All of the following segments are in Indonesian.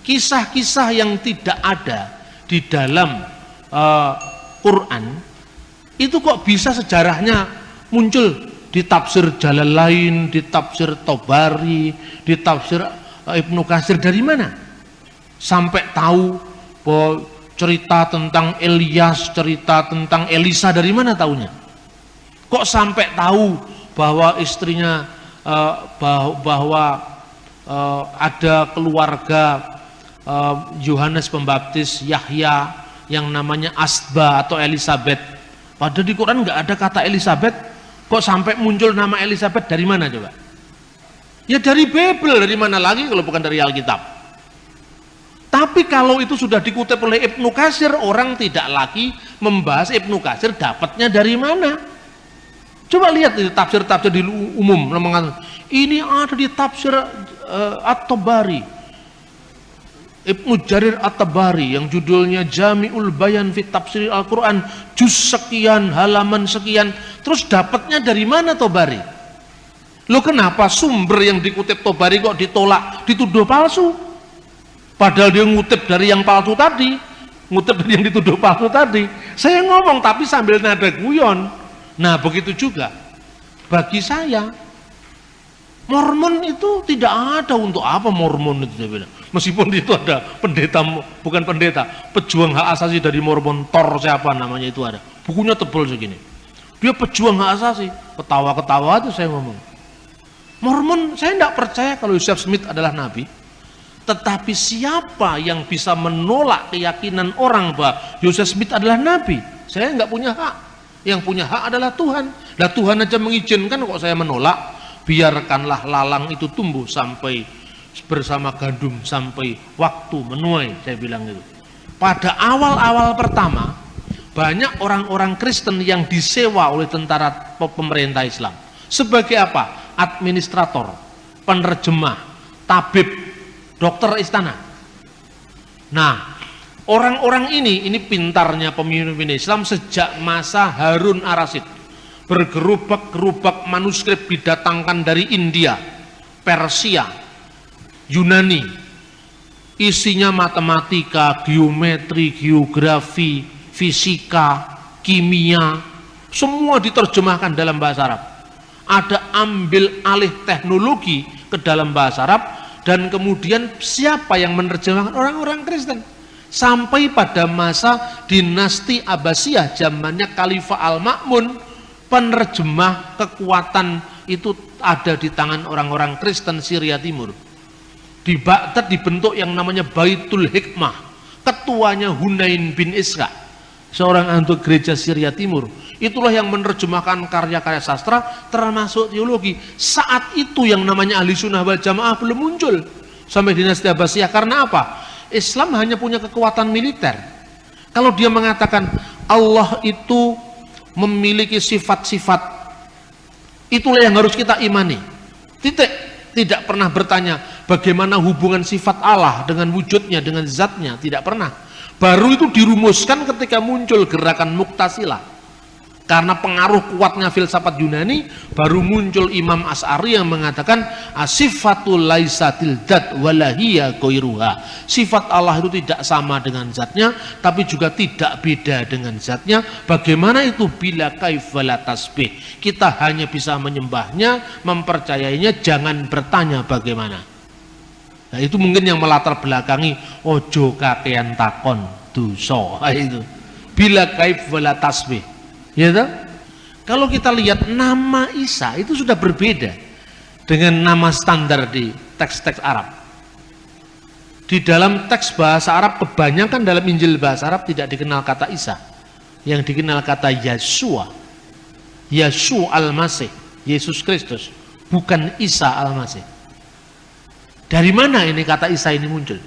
kisah-kisah yang tidak ada di dalam Quran itu kok bisa sejarahnya muncul di tafsir Jalalain, di tafsir Tabari, di tafsir Ibnu Katsir. Dari mana? Sampai tahu bahwa cerita tentang Ilyas, cerita tentang Elisa, dari mana taunya? Kok sampai tahu bahwa istrinya bahwa ada keluarga Yohanes Pembaptis, Yahya, yang namanya Asba atau Elizabeth. Padahal di Quran nggak ada kata Elizabeth. Kok sampai muncul nama Elizabeth, dari mana coba? Ya dari Bible, dari mana lagi kalau bukan dari Alkitab? Tapi kalau itu sudah dikutip oleh Ibnu Katsir, orang tidak lagi membahas Ibnu Katsir dapatnya dari mana. Coba lihat di tafsir-tafsir di umum, ini ada di tafsir At-Tabari, Ibnu Jarir At-Tabari yang judulnya Jami'ul Bayan fi Tafsir Al-Quran, juz sekian, halaman sekian. Terus dapatnya dari mana Tabari? Loh, kenapa sumber yang dikutip Tabari kok ditolak, dituduh palsu? Padahal dia ngutip dari yang palsu tadi, ngutip dari yang dituduh palsu tadi. Saya ngomong tapi sambil nada guyon. Nah begitu juga bagi saya, Mormon itu tidak ada. Untuk apa Mormon itu, saya bilang. Meskipun itu ada pendeta, bukan pendeta, pejuang hak asasi dari Mormon, Thor siapa namanya itu ada. Bukunya tebal segini. Dia pejuang hak asasi. Ketawa-ketawa itu saya ngomong. Mormon, saya tidak percaya kalau Joseph Smith adalah nabi. Tetapi siapa yang bisa menolak keyakinan orang bahwa Joseph Smith adalah nabi? Saya nggak punya hak. Yang punya hak adalah Tuhan. Nah Tuhan aja mengizinkan, kok saya menolak? Biarkanlah lalang itu tumbuh sampai bersama gandum sampai waktu menuai, saya bilang itu. Pada awal-awal pertama, banyak orang-orang Kristen yang disewa oleh tentara pemerintah Islam. Sebagai apa? Administrator, penerjemah, tabib, dokter istana. Nah, orang-orang ini pintarnya pemimpin Islam sejak masa Harun Ar-Rasyid. Bergerubak-gerubak manuskrip didatangkan dari India, Persia, Yunani, isinya matematika, geometri, geografi, fisika, kimia, semua diterjemahkan dalam bahasa Arab. Ada ambil alih teknologi ke dalam bahasa Arab, dan kemudian siapa yang menerjemahkan? Orang-orang Kristen. Sampai pada masa dinasti Abbasiyah, zamannya Khalifah Al-Ma'mun, penerjemah kekuatan itu ada di tangan orang-orang Kristen Syria Timur. Di Baghdad dibentuk yang namanya Baitul Hikmah, ketuanya Hunain bin Ishaq, seorang anggota gereja Syria Timur. Itulah yang menerjemahkan karya-karya sastra termasuk teologi. Saat itu yang namanya Ahli Sunnah wal Jamaah belum muncul sampai dinasti Abbasiyah. Karena apa? Islam hanya punya kekuatan militer. Kalau dia mengatakan Allah itu memiliki sifat-sifat, itulah yang harus kita imani. Titik. Tidak pernah bertanya bagaimana hubungan sifat Allah dengan wujudnya, dengan zatnya. Tidak pernah. Baru itu dirumuskan ketika muncul gerakan Mu'tazilah. Karena pengaruh kuatnya filsafat Yunani, baru muncul Imam Asy'ari yang mengatakan asifatul laisatil dzat walahiyya ghairuha. Sifat Allah itu tidak sama dengan zatnya, tapi juga tidak beda dengan zatnya. Bagaimana itu? Bila kaif wala tasbih. Kita hanya bisa menyembahnya, mempercayainya, jangan bertanya bagaimana. Nah itu mungkin yang melatar belakangi ojo kakean takon dosa itu. Bila kaif wala tasbih. Ya toh? Kalau kita lihat nama Isa itu sudah berbeda dengan nama standar di teks-teks Arab. Di dalam teks bahasa Arab, kebanyakan dalam Injil bahasa Arab tidak dikenal kata Isa. Yang dikenal kata Yeshua. Yeshua Al-Masih, Yesus Kristus, bukan Isa Al-Masih. Dari mana ini kata Isa ini muncul?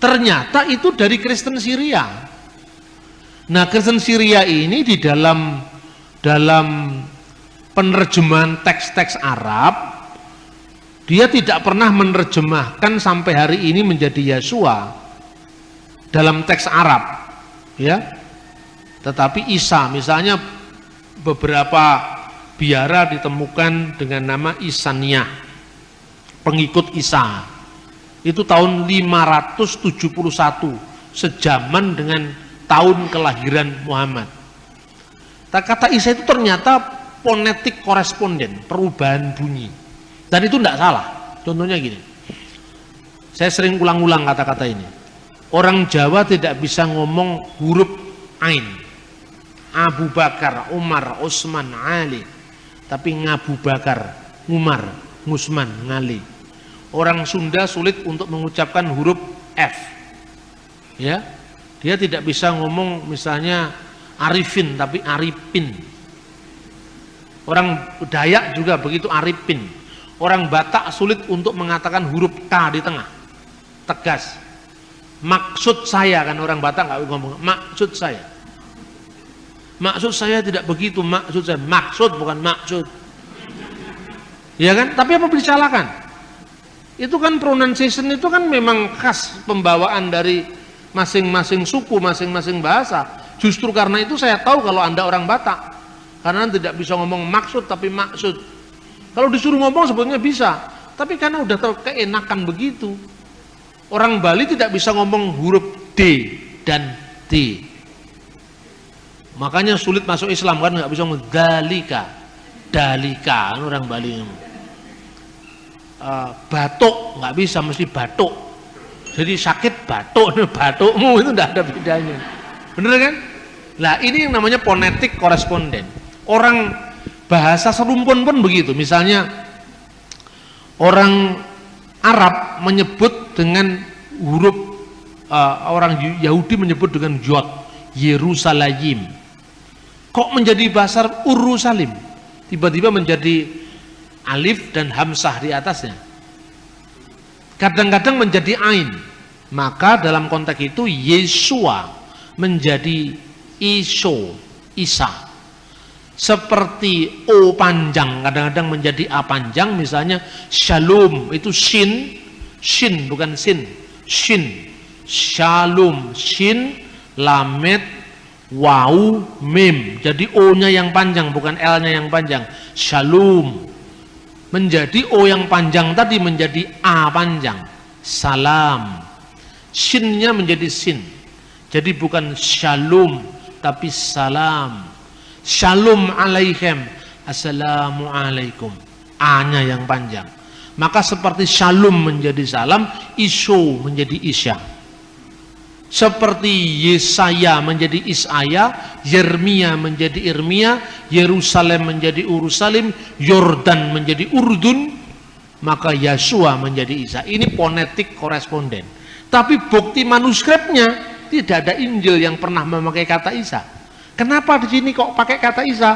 Ternyata itu dari Kristen Syria. Nah, Kristen Syria ini di dalam penerjemahan teks-teks Arab, dia tidak pernah menerjemahkan sampai hari ini menjadi Yeshua dalam teks Arab, ya. Tetapi Isa, misalnya beberapa biara ditemukan dengan nama Isaniyah, pengikut Isa. Itu tahun 571, sejaman dengan tahun kelahiran Muhammad. Kata Isa itu ternyata fonetik koresponden, perubahan bunyi. Dan itu tidak salah. Contohnya gini, saya sering ulang-ulang kata-kata ini. Orang Jawa tidak bisa ngomong huruf Ain, Abu Bakar, Umar, Utsman, Ali, tapi Ngabu Bakar, Umar, Ngusman, Ngali. Orang Sunda sulit untuk mengucapkan huruf F, ya, dia tidak bisa ngomong misalnya Arifin tapi Aripin. Orang Dayak juga begitu, Aripin. Orang Batak sulit untuk mengatakan huruf K di tengah, tegas. Maksud saya, kan orang Batak nggak ngomong maksud saya. Maksud saya tidak begitu, maksud saya, maksud bukan maksud. Ya kan? Tapi apa disalahkan? Itu kan pronunciation itu kan memang khas pembawaan dari masing-masing suku, masing-masing bahasa. Justru karena itu saya tahu kalau Anda orang Batak, karena tidak bisa ngomong maksud tapi maksud. Kalau disuruh ngomong sebetulnya bisa, tapi karena udah keenakan begitu. Orang Bali tidak bisa ngomong huruf D dan D. Makanya sulit masuk Islam, kan nggak bisa ngomong dalika, dalika, kan orang Bali. Batuk nggak bisa, mesti batuk. Jadi sakit batuk, batukmu itu tidak ada bedanya, bener kan? Nah ini yang namanya fonetik koresponden. Orang bahasa serumpun pun begitu. Misalnya orang Arab menyebut dengan huruf, orang Yahudi menyebut dengan yod, Yerusalem. Kok menjadi bahasa Urusalim? Tiba-tiba menjadi alif dan hamzah di atasnya. Kadang-kadang menjadi ain. Maka dalam konteks itu Yesua menjadi Iso, Isa. Seperti O panjang kadang-kadang menjadi A panjang, misalnya Shalom itu shin, shin bukan sin, shin, Shalom, shin, lamet, waw, mim. Jadi O-nya yang panjang bukan L-nya yang panjang. Shalom. Menjadi O yang panjang tadi menjadi A panjang, salam. Shin-nya menjadi sin, jadi bukan shalom tapi salam. Shalom alaikum, assalamualaikum. A-nya yang panjang. Maka seperti shalom menjadi salam, iso menjadi isya. Seperti Yesaya menjadi Isaya, Yeremia menjadi Irmia, Yerusalem menjadi Urusalim, Yordan menjadi Urdun, maka Yesua menjadi Isa. Ini fonetik koresponden. Tapi bukti manuskripnya tidak ada Injil yang pernah memakai kata Isa. Kenapa di sini kok pakai kata Isa?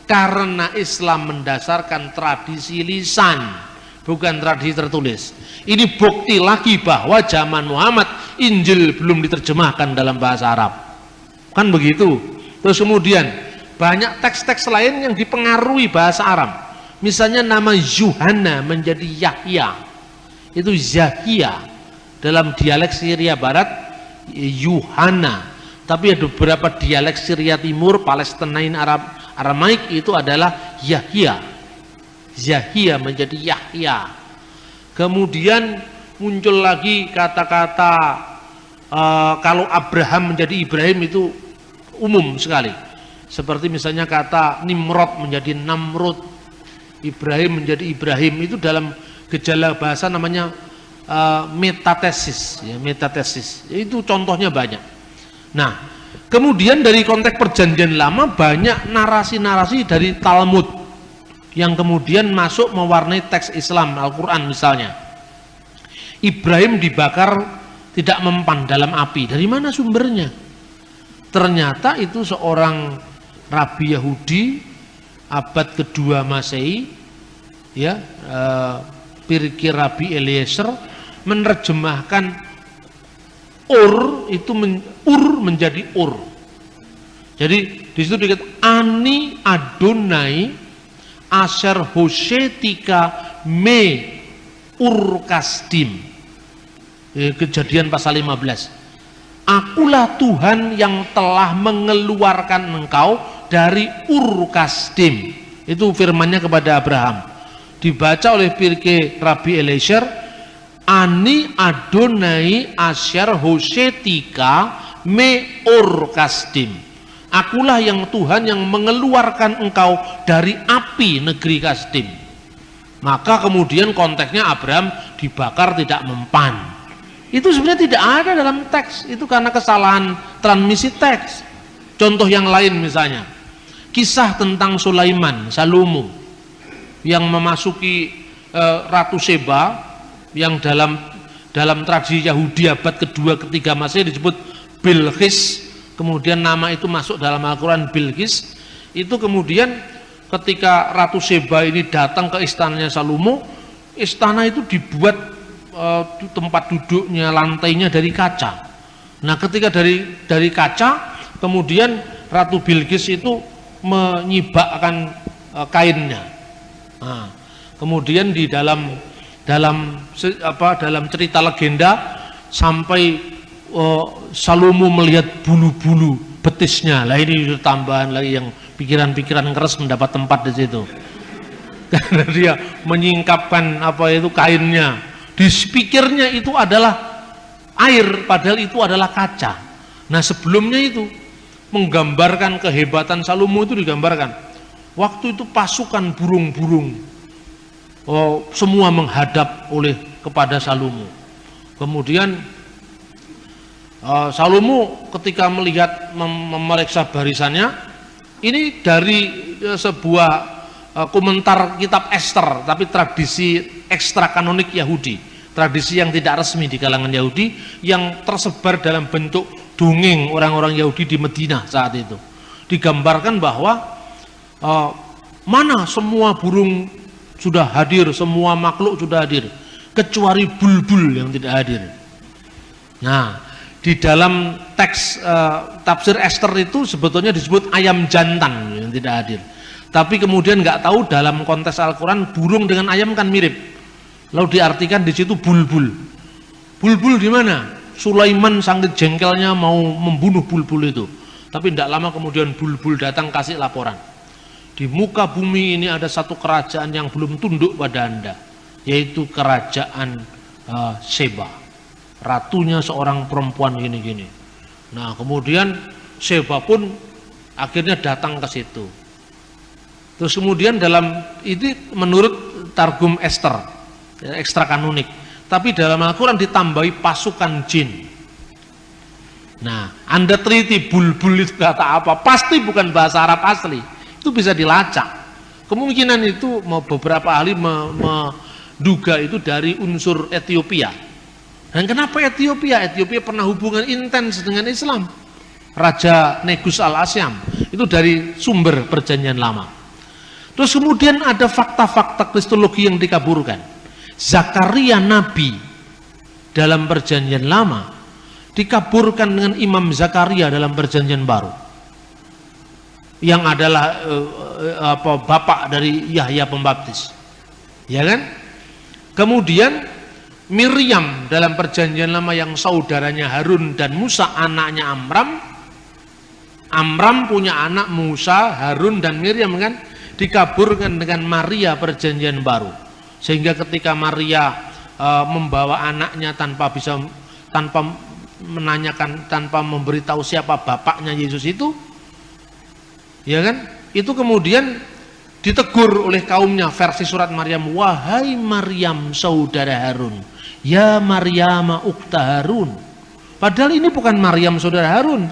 Karena Islam mendasarkan tradisi lisan, bukan tradisi tertulis. Ini bukti lagi bahwa zaman Muhammad Injil belum diterjemahkan dalam bahasa Arab, kan begitu. Terus kemudian banyak teks-teks lain yang dipengaruhi bahasa Arab. Misalnya nama Yuhanna menjadi Yahya, itu Zahia. Dalam dialek Syria Barat Yuhanna, tapi ada beberapa dialek Syria Timur, Palestinain, Aramaik itu adalah Yahya. Zahia menjadi Yahya. Kemudian muncul lagi kata-kata kalau Abraham menjadi Ibrahim, itu umum sekali. Seperti misalnya kata Nimrod menjadi Namrud, Ibrahim menjadi Ibrahim, itu dalam gejala bahasa namanya metatesis, ya, metatesis. Itu contohnya banyak. Nah, kemudian dari konteks perjanjian lama banyak narasi-narasi dari Talmud yang kemudian masuk mewarnai teks Islam, Al-Quran misalnya. Ibrahim dibakar tidak mempan dalam api. Dari mana sumbernya? Ternyata itu seorang rabi Yahudi abad kedua Masehi, ya, Pirkir Rabi Eliezer menerjemahkan Ur itu Ur menjadi Ur. Jadi di situ dikatakan Ani Adonai Asher Hoshetika Me Ur Kasdim. Kejadian pasal 15. Akulah Tuhan yang telah mengeluarkan engkau dari Ur Kasdim. Itu firmannya kepada Abraham. Dibaca oleh Pirkei Rabi Eliezer, Ani Adonai Asyar Hosetika me Ur Kasdim. Akulah yang Tuhan yang mengeluarkan engkau dari api negeri Kasdim. Maka kemudian konteksnya Abraham dibakar tidak mempan. Itu sebenarnya tidak ada dalam teks. Itu karena kesalahan transmisi teks. Contoh yang lain misalnya, kisah tentang Sulaiman, Salomo yang memasuki Ratu Seba, yang dalam tradisi Yahudi abad kedua ketiga Masehi disebut Bilqis. Kemudian nama itu masuk dalam Al-Quran, Bilqis. Itu kemudian ketika Ratu Seba ini datang ke istananya Salomo, istana itu dibuat tempat duduknya, lantainya dari kaca. Nah, ketika dari kaca, kemudian Ratu Bilqis itu menyibakkan kainnya. Nah, kemudian di dalam cerita legenda sampai Salomo melihat bulu-bulu betisnya. Lah ini tambahan lagi yang pikiran-pikiran keras mendapat tempat di situ. Karena dia menyingkapkan kainnya. Di pikirnya itu adalah air, padahal itu adalah kaca. Nah, sebelumnya itu menggambarkan kehebatan Salomo itu digambarkan. Waktu itu pasukan burung-burung semua menghadap kepada Salomo. Kemudian Salomo ketika melihat memeriksa barisannya, ini dari sebuah komentar kitab Ester, tapi tradisi ekstra kanonik Yahudi, tradisi yang tidak resmi di kalangan Yahudi, yang tersebar dalam bentuk dongeng orang-orang Yahudi di Madinah saat itu. Digambarkan bahwa mana semua burung sudah hadir, semua makhluk sudah hadir, kecuali bulbul yang tidak hadir. Nah, di dalam teks tafsir Ester itu sebetulnya disebut ayam jantan yang tidak hadir. Tapi kemudian nggak tahu dalam konteks Al-Quran burung dengan ayam kan mirip. Lalu diartikan di situ bulbul. Bulbul di mana? Sulaiman sangat jengkelnya mau membunuh bulbul itu. Tapi tidak lama kemudian bulbul datang kasih laporan. Di muka bumi ini ada satu kerajaan yang belum tunduk pada Anda, yaitu kerajaan Seba. Ratunya seorang perempuan gini-gini. Nah, kemudian Seba pun akhirnya datang ke situ. Terus kemudian dalam itu menurut Targum Ester, ekstra kanonik. Tapi dalam Al-Quran ditambahi pasukan jin. Nah, Anda teliti bulbul itu kata apa? Pasti bukan bahasa Arab asli. Itu bisa dilacak. Kemungkinan itu beberapa ahli menduga itu dari unsur Ethiopia. Dan kenapa Ethiopia? Ethiopia pernah hubungan intens dengan Islam. Raja Negus al-Asyam itu dari sumber perjanjian lama. Terus kemudian ada fakta-fakta kristologi yang dikaburkan. Zakaria Nabi dalam perjanjian lama dikaburkan dengan Imam Zakaria dalam perjanjian baru, yang adalah bapak dari Yahya Pembaptis, ya kan? Kemudian Miriam dalam perjanjian lama yang saudaranya Harun dan Musa, anaknya Amram. Amram punya anak Musa, Harun dan Miriam kan, dikaburkan dengan Maria perjanjian baru. Sehingga ketika Maria membawa anaknya tanpa menanyakan, tanpa memberitahu siapa bapaknya Yesus itu, ya kan? Itu kemudian ditegur oleh kaumnya, versi surat Maryam, wahai Maryam saudara Harun, ya Maryam ukta Harun. Padahal ini bukan Maryam saudara Harun,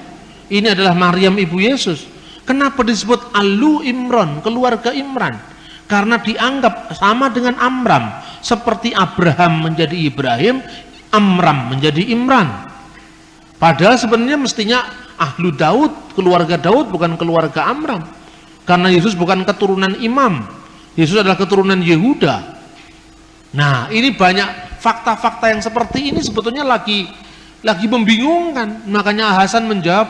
ini adalah Maryam ibu Yesus. Kenapa disebut Alu Imran, keluarga Imran? Karena dianggap sama dengan Amram, seperti Abraham menjadi Ibrahim, Amram menjadi Imran. Padahal sebenarnya mestinya Ahlu Daud, keluarga Daud, bukan keluarga Amram. Karena Yesus bukan keturunan imam, Yesus adalah keturunan Yehuda. Nah, ini banyak fakta-fakta yang seperti ini sebetulnya lagi membingungkan. Makanya Hasan menjawab,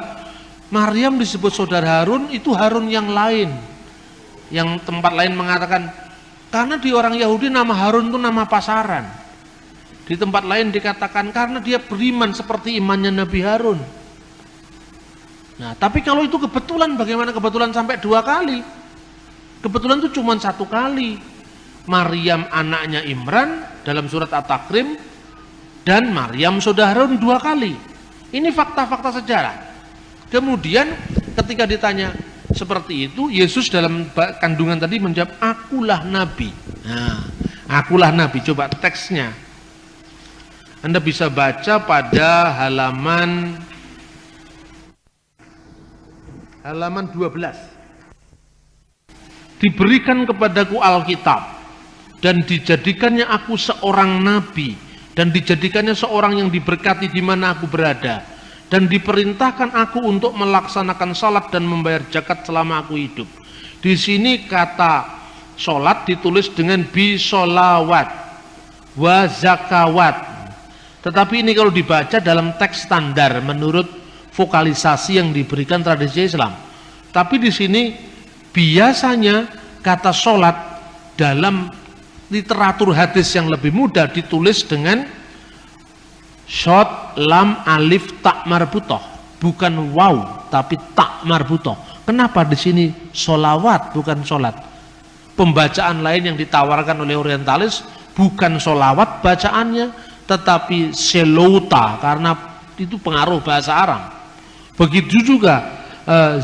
Maryam disebut saudara Harun, itu Harun yang lain. Yang tempat lain mengatakan, karena di orang Yahudi nama Harun itu nama pasaran. Di tempat lain dikatakan karena dia beriman seperti imannya Nabi Harun. Nah, tapi kalau itu kebetulan, bagaimana kebetulan sampai 2 kali? Kebetulan itu cuma 1 kali. Maryam anaknya Imran dalam surat At-Takrim dan Maryam saudara Harun 2 kali. Ini fakta-fakta sejarah. Kemudian ketika ditanya seperti itu, Yesus dalam kandungan tadi menjawab, akulah nabi. Nah, akulah nabi. Coba teksnya Anda bisa baca pada halaman 12. Diberikan kepadaku Alkitab dan dijadikannya aku seorang nabi dan dijadikannya seorang yang diberkati di mana aku berada, dan diperintahkan aku untuk melaksanakan salat dan membayar zakat selama aku hidup. Di sini kata salat ditulis dengan bisolawat wa zakawat. Tetapi ini kalau dibaca dalam teks standar menurut vokalisasi yang diberikan tradisi Islam. Tapi di sini biasanya kata salat dalam literatur hadis yang lebih mudah ditulis dengan shot lam alif tak marbutoh, bukan waw tapi tak marbutoh. Kenapa di sini solawat bukan solat? Pembacaan lain yang ditawarkan oleh orientalis bukan solawat bacaannya, tetapi selota, karena itu pengaruh bahasa Arab. Begitu juga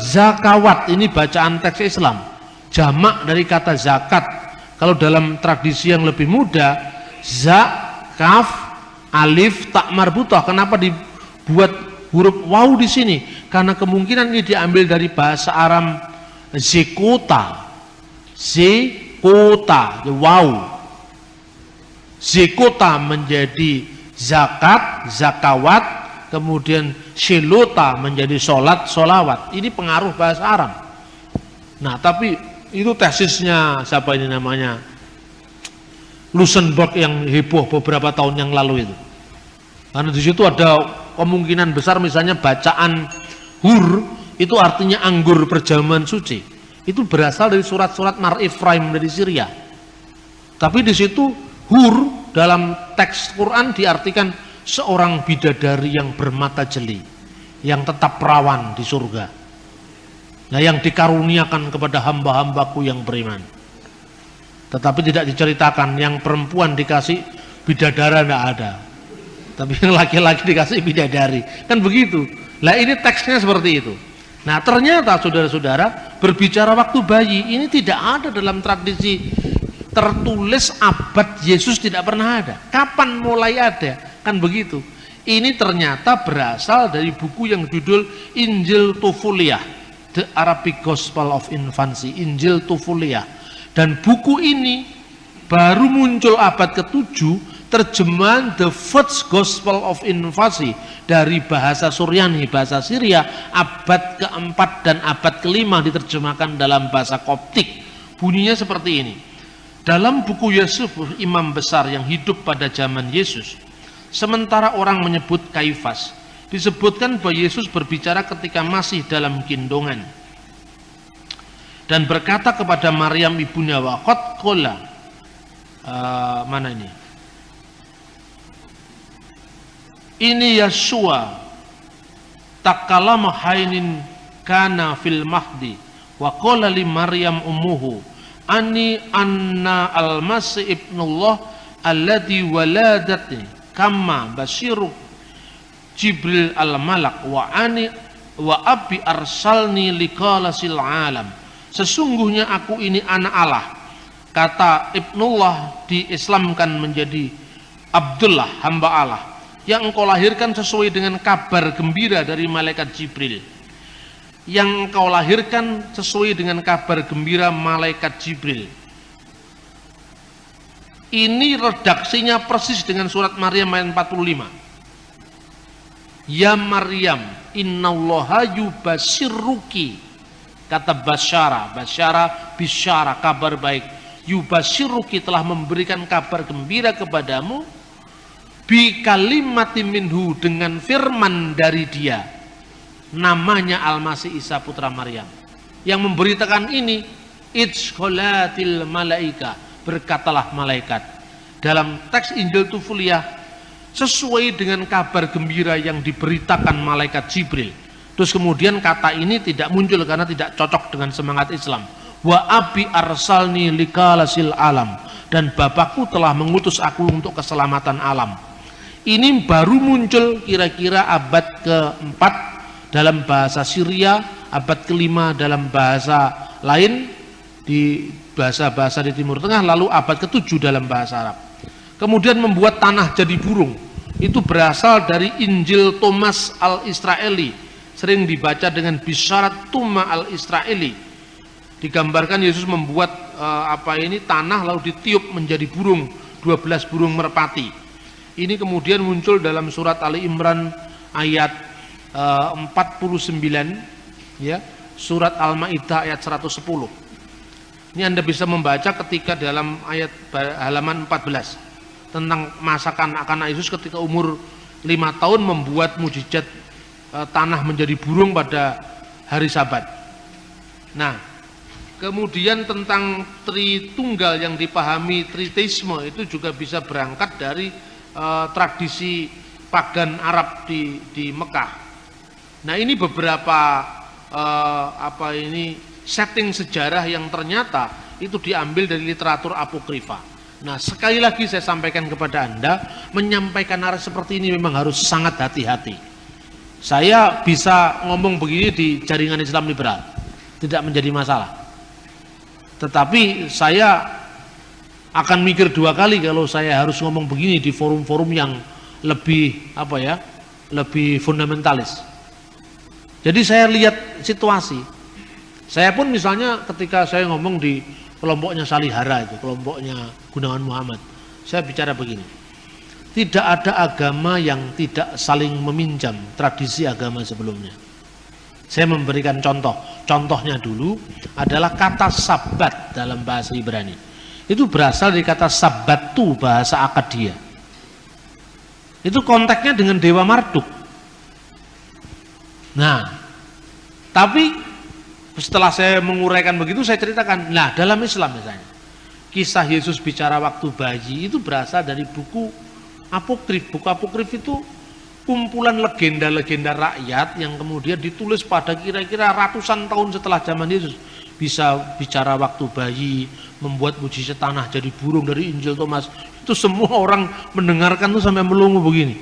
zakawat, ini bacaan teks Islam, jamak dari kata zakat. Kalau dalam tradisi yang lebih muda, za, kaf, alif, tak marbutah. Kenapa dibuat huruf waw di sini? Karena kemungkinan ini diambil dari bahasa Arab zekota, zekota, waw. Zekota menjadi zakat, zakawat, kemudian shilota menjadi sholat, sholawat. Ini pengaruh bahasa Arab. Nah, tapi itu tesisnya siapa ini namanya, Luxemburg, yang heboh beberapa tahun yang lalu itu. Karena di situ ada kemungkinan besar misalnya bacaan hur itu artinya anggur perjamuan suci. Itu berasal dari surat-surat Mar Ifraim dari Syria. Tapi di situ hur dalam teks Quran diartikan seorang bidadari yang bermata jeli, yang tetap perawan di surga. Nah, yang dikaruniakan kepada hamba-hambaku yang beriman. Tetapi tidak diceritakan yang perempuan dikasih bidadara, tidak ada. Tapi yang laki-laki dikasih bidadari. Kan begitu. Nah, ini teksnya seperti itu. Nah, ternyata saudara-saudara, berbicara waktu bayi, ini tidak ada dalam tradisi tertulis abad Yesus, tidak pernah ada. Kapan mulai ada? Kan begitu. Ini ternyata berasal dari buku yang judul Injil Tufuliyah, The Arabic Gospel of Infancy, Injil Tufuliyah. Dan buku ini baru muncul abad ke-7, terjemahan The First Gospel of Infancy dari bahasa Suryani, bahasa Syria, abad ke-4 dan abad ke-5 diterjemahkan dalam bahasa Koptik. Bunyinya seperti ini. Dalam buku Yusuf, imam besar yang hidup pada zaman Yesus, sementara orang menyebut Kaifas, disebutkan bahwa Yesus berbicara ketika masih dalam gendongan dan berkata kepada Maryam ibunya, waqad qala, mana ini Yeshua takallama hainin kana fil mahdi wa qala li Maryam ummuhu anni anna al-masih ibnullah alladhi waladati kama basyiru Jibril al-Malak wa abi arsalni liqalasil alam. Sesungguhnya aku ini anak Allah. Kata Ibnullah diislamkan menjadi Abdullah, hamba Allah, yang engkau lahirkan sesuai dengan kabar gembira dari malaikat Jibril. Yang engkau lahirkan sesuai dengan kabar gembira malaikat Jibril. Ini redaksinya persis dengan surat Maryam ayat 45. Ya Maryam, innallaha yubashirruki. Kata basyara, bisyara, kabar baik. Yubashirruki, telah memberikan kabar gembira kepadamu, bi kalimatin minhu, dengan firman dari dia, namanya Al-Masih Isa putra Maryam. Yang memberitakan ini, idkholatil malaika, berkatalah malaikat. Dalam teks Injil Tufuliyah, sesuai dengan kabar gembira yang diberitakan malaikat Jibril. Terus kemudian kata ini tidak muncul karena tidak cocok dengan semangat Islam. Wa abi arsalni likalasil alam, dan Bapakku telah mengutus aku untuk keselamatan alam. Ini baru muncul kira-kira abad ke-4 dalam bahasa Syria, abad ke-5 dalam bahasa lain di bahasa-bahasa di Timur Tengah, lalu abad ke-7 dalam bahasa Arab. Kemudian membuat tanah jadi burung. Itu berasal dari Injil Thomas al-Israeli, sering dibaca dengan Bisharat Tuma al-Israeli. Digambarkan Yesus membuat tanah lalu ditiup menjadi burung, 12 burung merpati. Ini kemudian muncul dalam surat Ali Imran ayat 49, ya, surat Al-Maidah ayat 110. Ini Anda bisa membaca ketika dalam ayat halaman 14 tentang masa kanak-kanak Yesus ketika umur 5 tahun membuat mujizat tanah menjadi burung pada hari Sabat. Nah, kemudian tentang Tritunggal yang dipahami Tritheisme itu juga bisa berangkat dari tradisi pagan Arab di Mekah. Nah, ini beberapa setting sejarah yang ternyata itu diambil dari literatur apokrifa. Nah, sekali lagi saya sampaikan kepada Anda, menyampaikan narasi seperti ini memang harus sangat hati-hati. Saya bisa ngomong begini di jaringan Islam liberal, tidak menjadi masalah. Tetapi saya akan mikir 2 kali kalau saya harus ngomong begini di forum-forum yang lebih lebih fundamentalis. Jadi saya lihat situasi. Saya pun misalnya ketika saya ngomong di kelompoknya Salihara itu, kelompoknya Gunawan Muhammad, saya bicara begini. Tidak ada agama yang tidak saling meminjam tradisi agama sebelumnya. Saya memberikan contoh. Contohnya dulu adalah kata sabat dalam bahasa Ibrani. Itu berasal dari kata sabatu bahasa Akadia. Itu konteksnya dengan Dewa Marduk. Nah, tapi setelah saya menguraikan begitu, saya ceritakan, nah dalam Islam misalnya, kisah Yesus bicara waktu bayi itu berasal dari buku apokrif. Buku apokrif itu kumpulan legenda-legenda rakyat yang kemudian ditulis pada kira-kira ratusan tahun setelah zaman Yesus. Bisa bicara waktu bayi, membuat mujizat tanah jadi burung dari Injil Thomas. Itu semua orang mendengarkan tuh sampai melongo begini.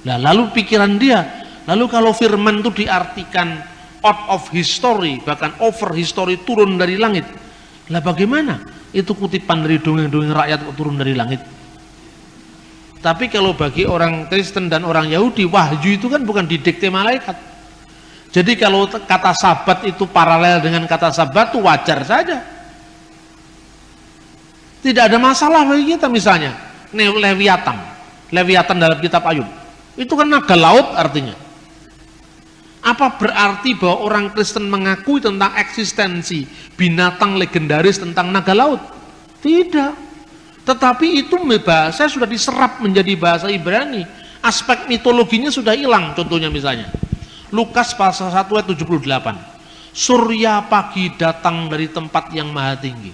Nah, lalu pikiran dia, lalu kalau firman itu diartikan out of history, bahkan over history, turun dari langit. Lah bagaimana? Itu kutipan dari dongeng-dongeng rakyat turun dari langit. Tapi kalau bagi orang Kristen dan orang Yahudi, wahyu itu kan bukan didikte malaikat. Jadi kalau kata sabat itu paralel dengan kata sabat itu wajar saja. Tidak ada masalah bagi kita. Misalnya Leviathan dalam kitab Ayub, itu kan naga laut artinya. Apa berarti bahwa orang Kristen mengakui tentang eksistensi binatang legendaris tentang naga laut? Tidak. Tetapi itu bahasa sudah diserap menjadi bahasa Ibrani. Aspek mitologinya sudah hilang. Contohnya misalnya Lukas pasal 1 ayat 78. Surya pagi datang dari tempat yang maha tinggi.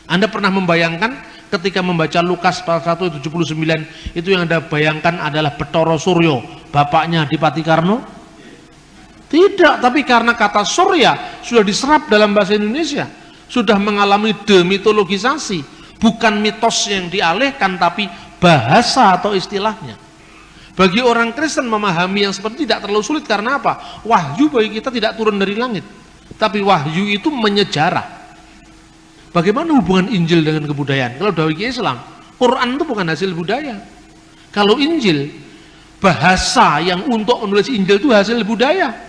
Anda pernah membayangkan ketika membaca Lukas pasal 1 ayat 79, itu yang Anda bayangkan adalah Betoro Suryo, bapaknya Adipati Karno? Tidak, tapi karena kata surya sudah diserap dalam bahasa Indonesia, sudah mengalami demitologisasi, bukan mitos yang dialihkan, tapi bahasa atau istilahnya. Bagi orang Kristen memahami yang seperti tidak terlalu sulit, karena apa? Wahyu bagi kita tidak turun dari langit, tapi wahyu itu menyejarah. Bagaimana hubungan Injil dengan kebudayaan? Kalau bagi Islam, Quran itu bukan hasil budaya. Kalau Injil, bahasa yang untuk menulis Injil itu hasil budaya.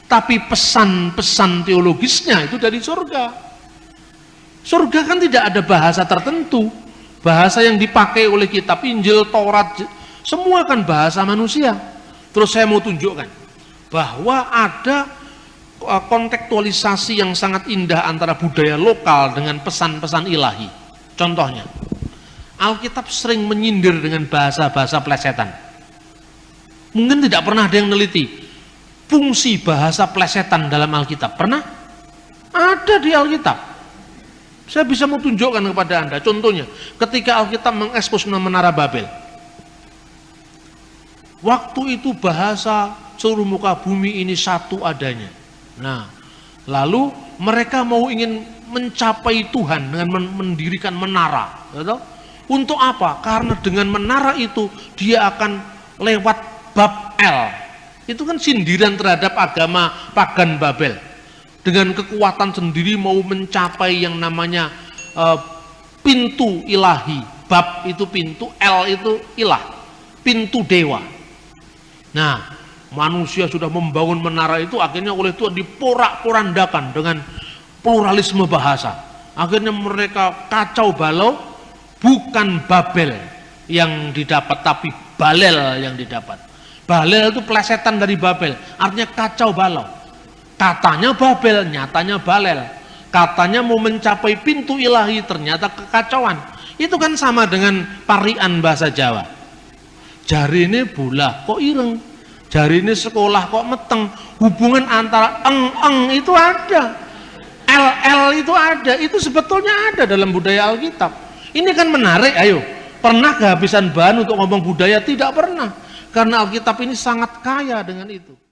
Tapi pesan-pesan teologisnya itu dari surga. Surga kan tidak ada bahasa tertentu. Bahasa yang dipakai oleh kitab Injil, Taurat, semua kan bahasa manusia. Terus saya mau tunjukkan bahwa ada kontekstualisasi yang sangat indah antara budaya lokal dengan pesan-pesan ilahi. Contohnya, Alkitab sering menyindir dengan bahasa-bahasa plesetan. Mungkin tidak pernah ada yang neliti fungsi bahasa plesetan dalam Alkitab. Pernah? Ada di Alkitab. Saya bisa mau tunjukkan kepada Anda. Contohnya, ketika Alkitab mengekspos Menara Babel. Waktu itu bahasa seluruh muka bumi ini satu adanya. Nah, lalu mereka ingin mencapai Tuhan dengan mendirikan menara. Untuk apa? Karena dengan menara itu dia akan lewat bab L. Itu kan sindiran terhadap agama pagan Babel. Dengan kekuatan sendiri mau mencapai yang namanya pintu ilahi. Bab itu pintu, L itu ilah, pintu dewa. Nah, manusia sudah membangun menara itu, akhirnya oleh Tuhan diporak-porandakan dengan pluralisme bahasa. Akhirnya mereka kacau balau, bukan Babel yang didapat, tapi Balel yang didapat. Balel itu plesetan dari Babel, artinya kacau balau. Katanya Babel, nyatanya Balel. Katanya mau mencapai pintu ilahi, ternyata kekacauan. Itu kan sama dengan parian bahasa Jawa. Jari ini bulah kok ireng, jari ini sekolah kok meteng. Hubungan antara eng itu ada, l itu ada, itu sebetulnya ada dalam budaya Alkitab. Ini kan menarik. Ayo, pernah kehabisan bahan untuk ngomong budaya? Tidak pernah, karena Alkitab ini sangat kaya dengan itu.